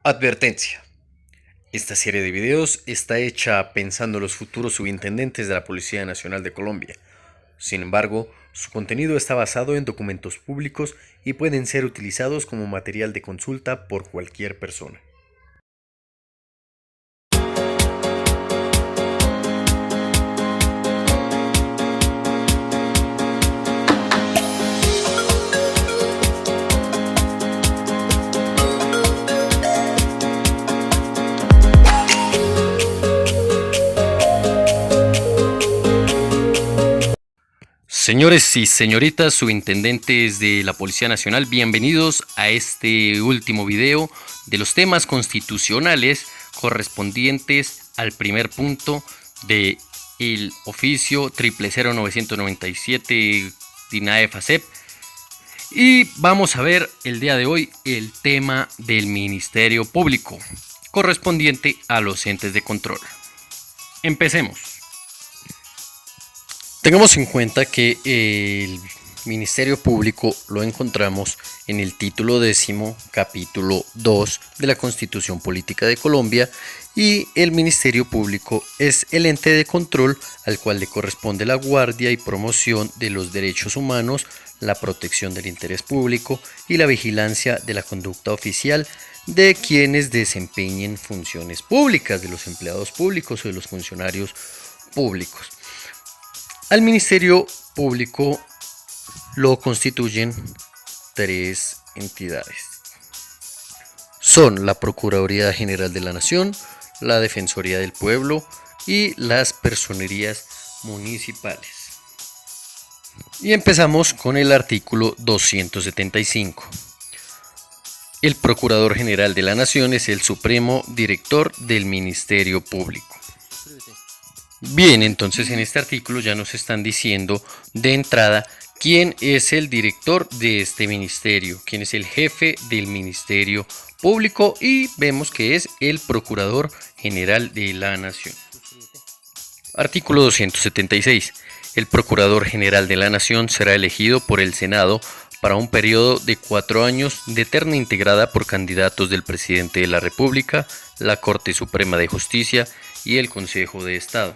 Advertencia. Esta serie de videos está hecha pensando en los futuros subintendentes de la Policía Nacional de Colombia. Sin embargo, su contenido está basado en documentos públicos y pueden ser utilizados como material de consulta por cualquier persona. Señores y señoritas subintendentes de la Policía Nacional, bienvenidos a este último video de los temas constitucionales correspondientes al primer punto de el oficio 000997 DINAE FACEP. Y vamos a ver el día de hoy el tema del Ministerio Público correspondiente a los entes de control. Empecemos. Tengamos en cuenta que el Ministerio Público lo encontramos en el título 10, capítulo 2 de la Constitución Política de Colombia, y el Ministerio Público es el ente de control al cual le corresponde la guardia y promoción de los derechos humanos, la protección del interés público y la vigilancia de la conducta oficial de quienes desempeñen funciones públicas, de los empleados públicos o de los funcionarios públicos. Al Ministerio Público lo constituyen tres entidades. Son la Procuraduría General de la Nación, la Defensoría del Pueblo y las Personerías Municipales. Y empezamos con el artículo 275. El Procurador General de la Nación es el supremo director del Ministerio Público. Bien, entonces en este artículo ya nos están diciendo de entrada quién es el director de este ministerio, quién es el jefe del Ministerio Público, y vemos que es el Procurador General de la Nación. Artículo 276. El Procurador General de la Nación será elegido por el Senado para un periodo de 4 años de terna integrada por candidatos del Presidente de la República, la Corte Suprema de Justicia y el Consejo de Estado.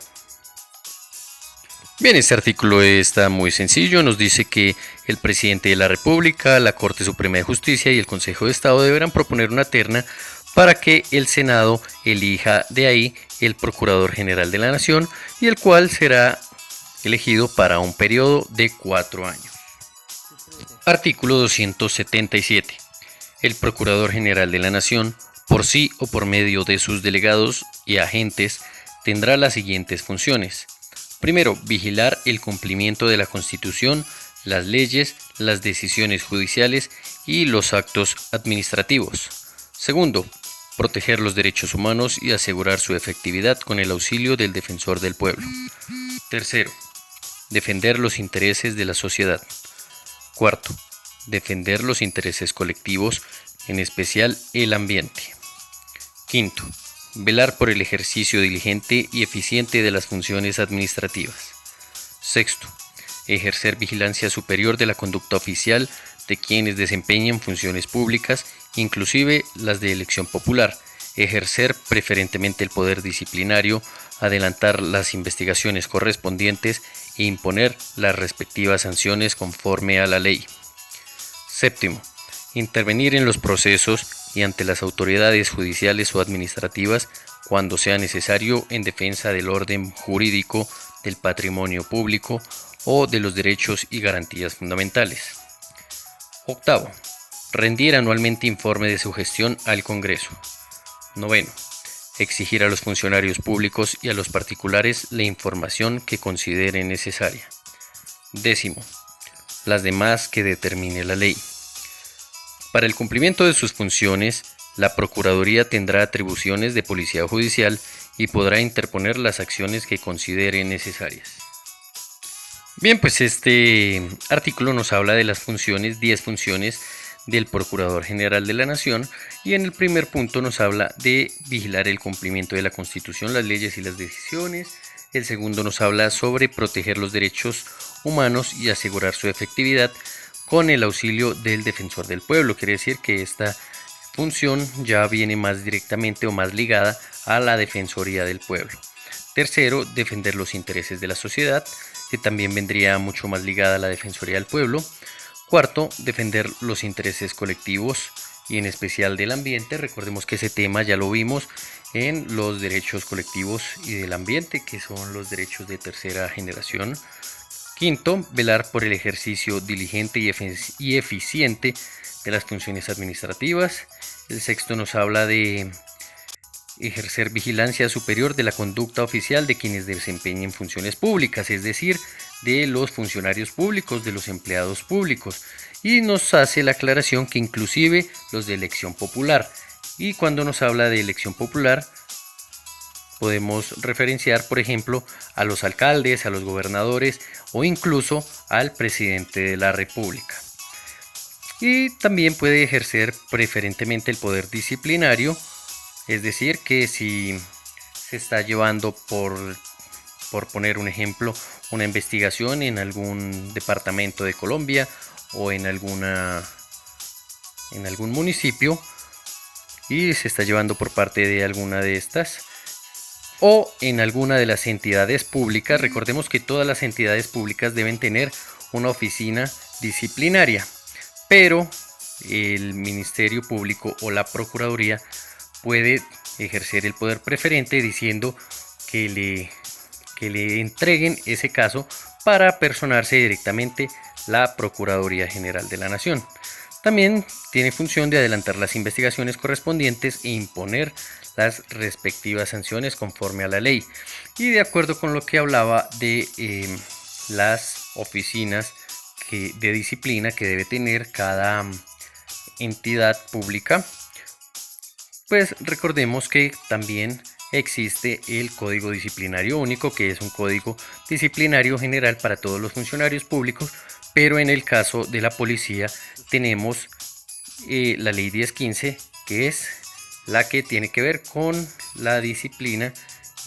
Bien, este artículo está muy sencillo, nos dice que el Presidente de la República, la Corte Suprema de Justicia y el Consejo de Estado deberán proponer una terna para que el Senado elija de ahí el Procurador General de la Nación, y el cual será elegido para un periodo de 4 años. Artículo 277. El Procurador General de la Nación, por sí o por medio de sus delegados y agentes, tendrá las siguientes funciones. Primero, vigilar el cumplimiento de la Constitución, las leyes, las decisiones judiciales y los actos administrativos. Segundo, proteger los derechos humanos y asegurar su efectividad con el auxilio del Defensor del Pueblo. Tercero, defender los intereses de la sociedad. Cuarto, defender los intereses colectivos, en especial el ambiente. Quinto, velar por el ejercicio diligente y eficiente de las funciones administrativas. Sexto, ejercer vigilancia superior de la conducta oficial de quienes desempeñen funciones públicas, inclusive las de elección popular, ejercer preferentemente el poder disciplinario, adelantar las investigaciones correspondientes e imponer las respectivas sanciones conforme a la ley. Séptimo, intervenir en los procesos y ante las autoridades judiciales o administrativas cuando sea necesario en defensa del orden jurídico, del patrimonio público o de los derechos y garantías fundamentales. Octavo, rendir anualmente informe de su gestión al Congreso. Noveno, exigir a los funcionarios públicos y a los particulares la información que consideren necesaria. Décimo, las demás que determine la ley. Para el cumplimiento de sus funciones, la Procuraduría tendrá atribuciones de policía judicial y podrá interponer las acciones que considere necesarias. Bien, pues este artículo nos habla de las funciones, 10 funciones del Procurador General de la Nación, y en el primer punto nos habla de vigilar el cumplimiento de la Constitución, las leyes y las decisiones. El segundo nos habla sobre proteger los derechos humanos y asegurar su efectividad con el auxilio del Defensor del Pueblo. Quiere decir que esta función ya viene más directamente o más ligada a la Defensoría del Pueblo. Tercero, defender los intereses de la sociedad, que también vendría mucho más ligada a la Defensoría del Pueblo. Cuarto, defender los intereses colectivos y en especial del ambiente. Recordemos que ese tema ya lo vimos en los derechos colectivos y del ambiente, que son los derechos de tercera generación. Quinto, velar por el ejercicio diligente y eficiente de las funciones administrativas. El sexto nos habla de ejercer vigilancia superior de la conducta oficial de quienes desempeñen funciones públicas, es decir, de los funcionarios públicos, de los empleados públicos, y nos hace la aclaración que inclusive los de elección popular. Y cuando nos habla de elección popular, podemos referenciar, por ejemplo, a los alcaldes, a los gobernadores o incluso al presidente de la República. Y también puede ejercer preferentemente el poder disciplinario, es decir, que si se está llevando por poner un ejemplo, una investigación en algún departamento de Colombia o en algún municipio y se está llevando por parte de alguna de estas o en alguna de las entidades públicas. Recordemos que todas las entidades públicas deben tener una oficina disciplinaria, pero el Ministerio Público o la Procuraduría puede ejercer el poder preferente diciendo que le entreguen ese caso para personarse directamente la Procuraduría General de la Nación. También tiene función de adelantar las investigaciones correspondientes e imponer las respectivas sanciones conforme a la ley. Y de acuerdo con lo que hablaba de las oficinas de disciplina que debe tener cada entidad pública, pues recordemos que también existe el Código Disciplinario Único, que es un código disciplinario general para todos los funcionarios públicos, pero en el caso de la policía tenemos la Ley 1015, que es la que tiene que ver con la disciplina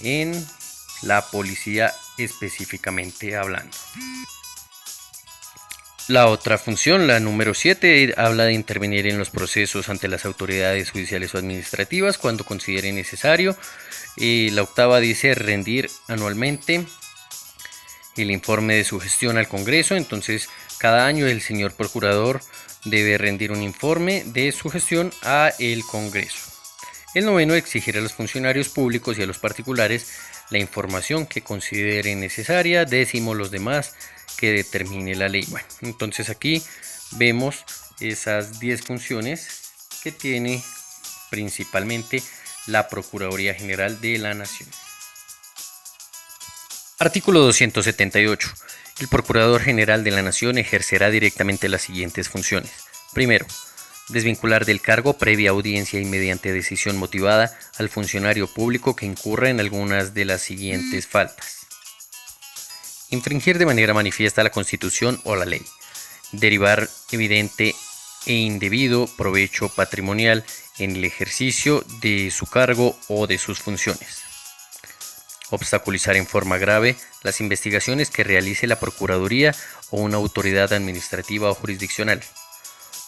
en la policía específicamente hablando. La otra función, la número 7, habla de intervenir en los procesos ante las autoridades judiciales o administrativas cuando considere necesario. La octava dice rendir anualmente el informe de su gestión al Congreso. Entonces, cada año el señor procurador debe rendir un informe de su gestión a el Congreso. El noveno, exigir a los funcionarios públicos y a los particulares la información que considere necesaria. Décimo, los demás que determine la ley. Bueno, entonces aquí vemos esas 10 funciones que tiene principalmente la Procuraduría General de la Nación. Artículo 278. El Procurador General de la Nación ejercerá directamente las siguientes funciones. Primero, desvincular del cargo previa audiencia y mediante decisión motivada al funcionario público que incurra en algunas de las siguientes faltas. Infringir de manera manifiesta la Constitución o la ley. Derivar evidente e indebido provecho patrimonial en el ejercicio de su cargo o de sus funciones. Obstaculizar en forma grave las investigaciones que realice la Procuraduría o una autoridad administrativa o jurisdiccional.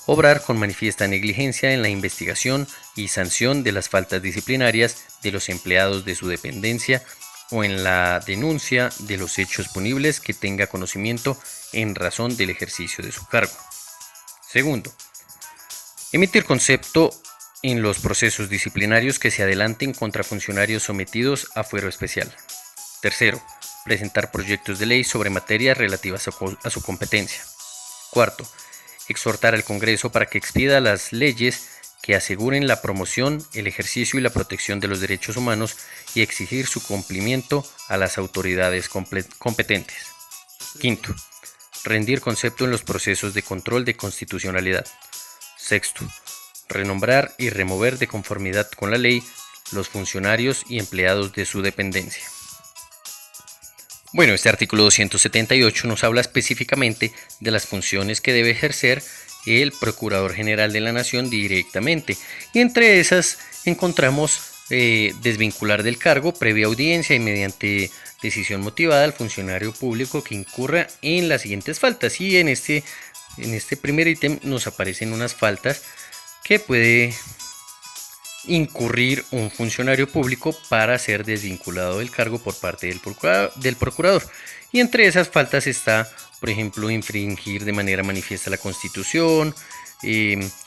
Obrar con manifiesta negligencia en la investigación y sanción de las faltas disciplinarias de los empleados de su dependencia o en la denuncia de los hechos punibles que tenga conocimiento en razón del ejercicio de su cargo. Segundo, emitir concepto en los procesos disciplinarios que se adelanten contra funcionarios sometidos a fuero especial. Tercero, presentar proyectos de ley sobre materias relativas a su competencia. Cuarto, exhortar al Congreso para que expida las leyes que aseguren la promoción, el ejercicio y la protección de los derechos humanos y exigir su cumplimiento a las autoridades competentes. Quinto, rendir concepto en los procesos de control de constitucionalidad. Sexto, renombrar y remover de conformidad con la ley los funcionarios y empleados de su dependencia. Bueno, este artículo 278 nos habla específicamente de las funciones que debe ejercer el Procurador General de la Nación directamente, y entre esas encontramos desvincular del cargo previa audiencia y mediante decisión motivada al funcionario público que incurra en las siguientes faltas. Y en este primer ítem nos aparecen unas faltas que puede incurrir un funcionario público para ser desvinculado del cargo por parte del procurador. Y entre esas faltas está, por ejemplo, infringir de manera manifiesta la Constitución,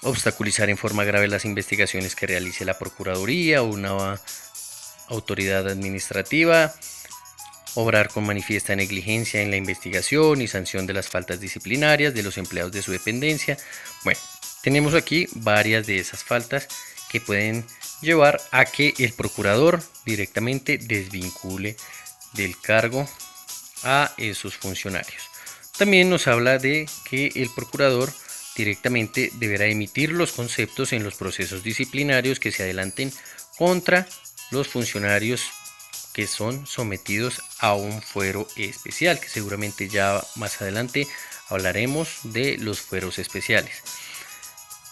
obstaculizar en forma grave las investigaciones que realice la Procuraduría o una autoridad administrativa, obrar con manifiesta negligencia en la investigación y sanción de las faltas disciplinarias de los empleados de su dependencia. Bueno, tenemos aquí varias de esas faltas que pueden llevar a que el procurador directamente desvincule del cargo a esos funcionarios. También nos habla de que el procurador directamente deberá emitir los conceptos en los procesos disciplinarios que se adelanten contra los funcionarios que son sometidos a un fuero especial, que seguramente ya más adelante hablaremos de los fueros especiales.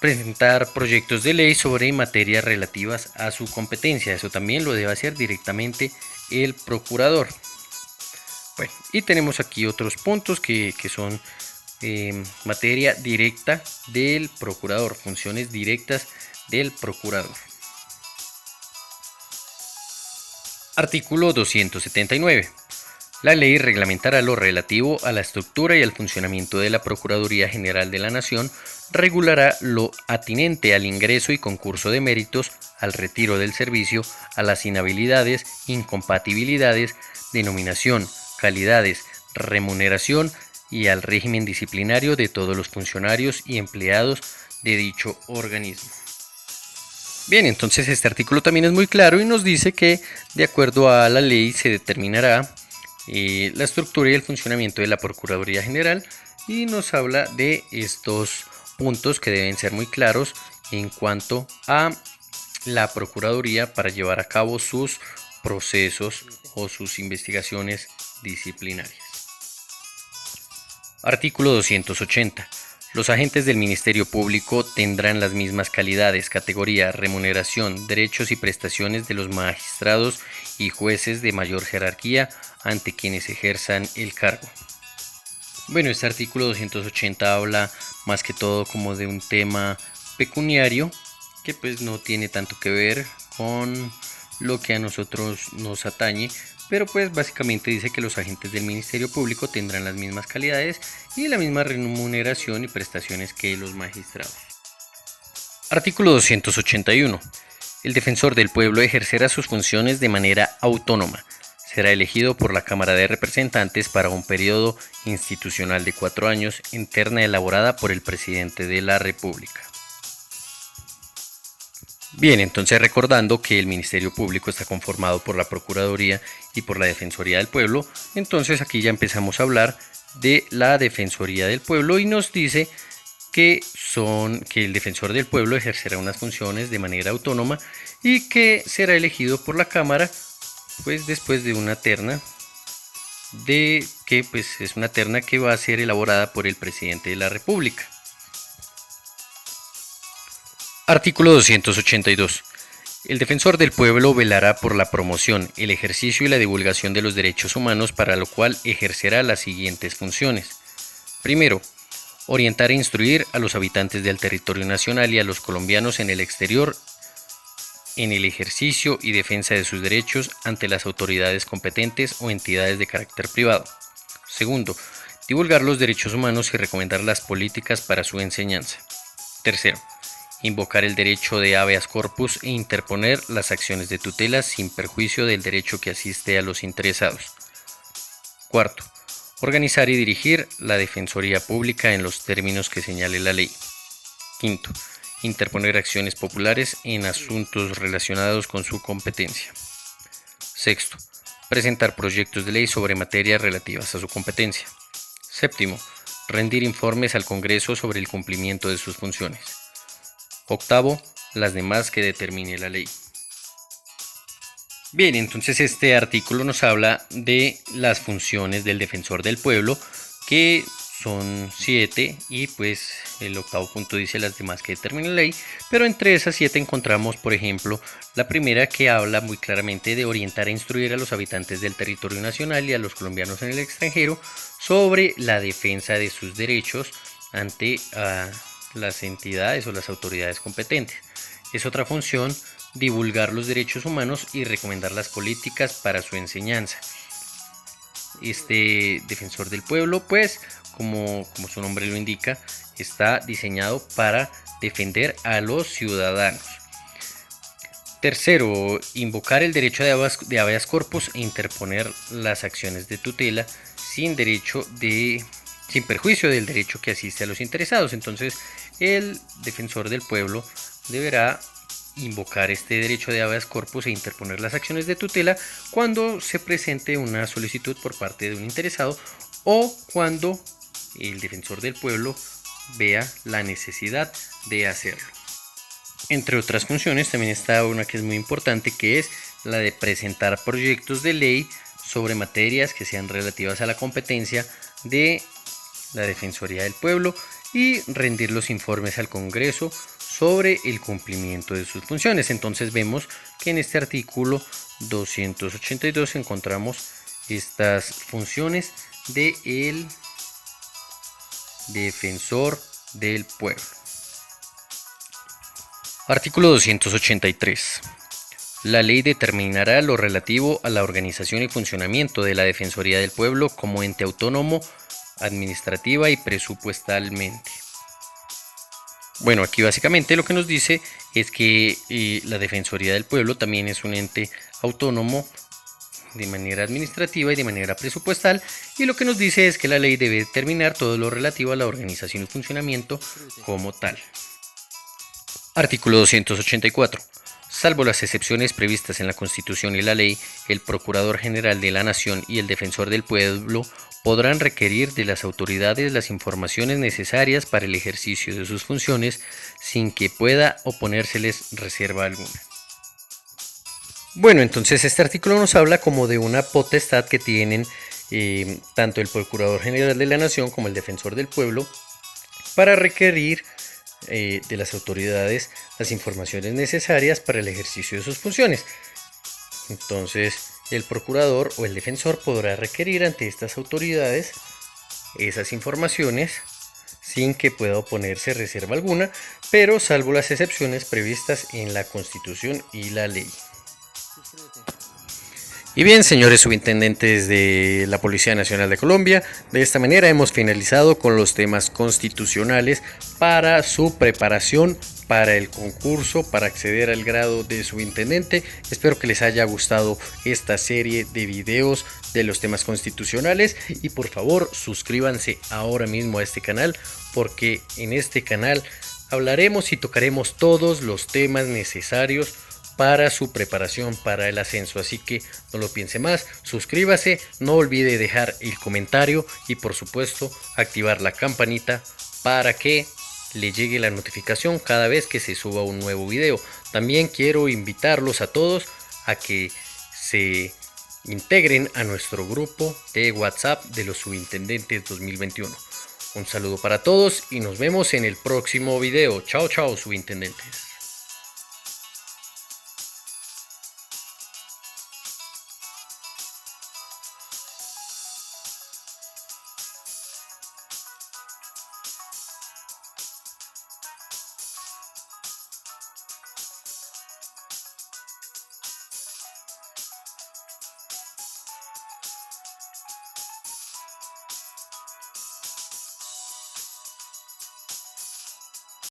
Presentar proyectos de ley sobre materias relativas a su competencia, eso también lo debe hacer directamente el procurador. Bueno, y tenemos aquí otros puntos que son materia directa del procurador, funciones directas del procurador. Artículo 279. La ley reglamentará lo relativo a la estructura y al funcionamiento de la Procuraduría General de la Nación, regulará lo atinente al ingreso y concurso de méritos, al retiro del servicio, a las inhabilidades, incompatibilidades, denominación, calidades, remuneración y al régimen disciplinario de todos los funcionarios y empleados de dicho organismo. Bien, entonces este artículo también es muy claro y nos dice que de acuerdo a la ley se determinará la estructura y el funcionamiento de la Procuraduría General y nos habla de estos puntos que deben ser muy claros en cuanto a la Procuraduría para llevar a cabo sus procesos o sus investigaciones disciplinarias. Artículo 280. Los agentes del Ministerio Público tendrán las mismas calidades, categoría, remuneración, derechos y prestaciones de los magistrados y jueces de mayor jerarquía ante quienes ejerzan el cargo. Bueno, este artículo 280 habla más que todo como de un tema pecuniario que pues no tiene tanto que ver con lo que a nosotros nos atañe, pero pues básicamente dice que los agentes del Ministerio Público tendrán las mismas calidades y la misma remuneración y prestaciones que los magistrados. Artículo 281. El defensor del pueblo ejercerá sus funciones de manera autónoma. Será elegido por la Cámara de Representantes para un periodo institucional de 4 años en terna elaborada por el Presidente de la República. Bien, entonces recordando que el Ministerio Público está conformado por la Procuraduría y por la Defensoría del Pueblo, entonces aquí ya empezamos a hablar de la Defensoría del Pueblo y nos dice que el Defensor del Pueblo ejercerá unas funciones de manera autónoma y que será elegido por la Cámara pues después de una terna es una terna que va a ser elaborada por el Presidente de la República. Artículo 282. El defensor del pueblo velará por la promoción, el ejercicio y la divulgación de los derechos humanos, para lo cual ejercerá las siguientes funciones. Primero, orientar e instruir a los habitantes del territorio nacional y a los colombianos en el exterior en el ejercicio y defensa de sus derechos ante las autoridades competentes o entidades de carácter privado. Segundo, divulgar los derechos humanos y recomendar las políticas para su enseñanza. Tercero, invocar el derecho de habeas corpus e interponer las acciones de tutela sin perjuicio del derecho que asiste a los interesados. Cuarto, organizar y dirigir la Defensoría Pública en los términos que señale la ley. Quinto, interponer acciones populares en asuntos relacionados con su competencia. Sexto, presentar proyectos de ley sobre materias relativas a su competencia. Séptimo, rendir informes al Congreso sobre el cumplimiento de sus funciones. Octavo, las demás que determine la ley. Bien, entonces este artículo nos habla de las funciones del defensor del pueblo, que son 7, y pues el octavo punto dice las demás que determine la ley, pero entre esas 7 encontramos, por ejemplo, la primera, que habla muy claramente de orientar e instruir a los habitantes del territorio nacional y a los colombianos en el extranjero sobre la defensa de sus derechos ante las entidades o las autoridades competentes. Es otra función divulgar los derechos humanos y recomendar las políticas para su enseñanza. Este defensor del pueblo, pues, como su nombre lo indica, está diseñado para defender a los ciudadanos. Tercero, invocar el derecho de habeas corpus e interponer las acciones de tutela sin perjuicio del derecho que asiste a los interesados. Entonces, el defensor del pueblo deberá invocar este derecho de habeas corpus e interponer las acciones de tutela cuando se presente una solicitud por parte de un interesado o cuando el defensor del pueblo vea la necesidad de hacerlo. Entre otras funciones también está una que es muy importante, que es la de presentar proyectos de ley sobre materias que sean relativas a la competencia de la Defensoría del Pueblo y rendir los informes al Congreso sobre el cumplimiento de sus funciones. Entonces vemos que en este artículo 282 encontramos estas funciones del defensor del pueblo. Artículo 283. La ley determinará lo relativo a la organización y funcionamiento de la Defensoría del Pueblo como ente autónomo, administrativa y presupuestalmente. Bueno, aquí básicamente lo que nos dice es que la Defensoría del Pueblo también es un ente autónomo de manera administrativa y de manera presupuestal, y lo que nos dice es que la ley debe determinar todo lo relativo a la organización y funcionamiento como tal. Artículo 284. Salvo las excepciones previstas en la Constitución y la ley, el Procurador General de la Nación y el Defensor del Pueblo podrán requerir de las autoridades las informaciones necesarias para el ejercicio de sus funciones sin que pueda oponérseles reserva alguna. Bueno, entonces este artículo nos habla como de una potestad que tienen tanto el Procurador General de la Nación como el Defensor del Pueblo para requerir de las autoridades las informaciones necesarias para el ejercicio de sus funciones. Entonces, el procurador o el defensor podrá requerir ante estas autoridades esas informaciones sin que pueda oponerse reserva alguna, pero salvo las excepciones previstas en la Constitución y la ley. Y bien, señores subintendentes de la Policía Nacional de Colombia, de esta manera hemos finalizado con los temas constitucionales para su preparación para el concurso para acceder al grado de subintendente. Espero que les haya gustado esta serie de videos de los temas constitucionales y por favor suscríbanse ahora mismo a este canal, porque en este canal hablaremos y tocaremos todos los temas necesarios para su preparación para el ascenso, así que no lo piense más, suscríbase, no olvide dejar el comentario y por supuesto activar la campanita para que le llegue la notificación cada vez que se suba un nuevo video. También quiero invitarlos a todos a que se integren a nuestro grupo de WhatsApp de los subintendentes 2021. Un saludo para todos y nos vemos en el próximo video. Chao, chao, subintendentes.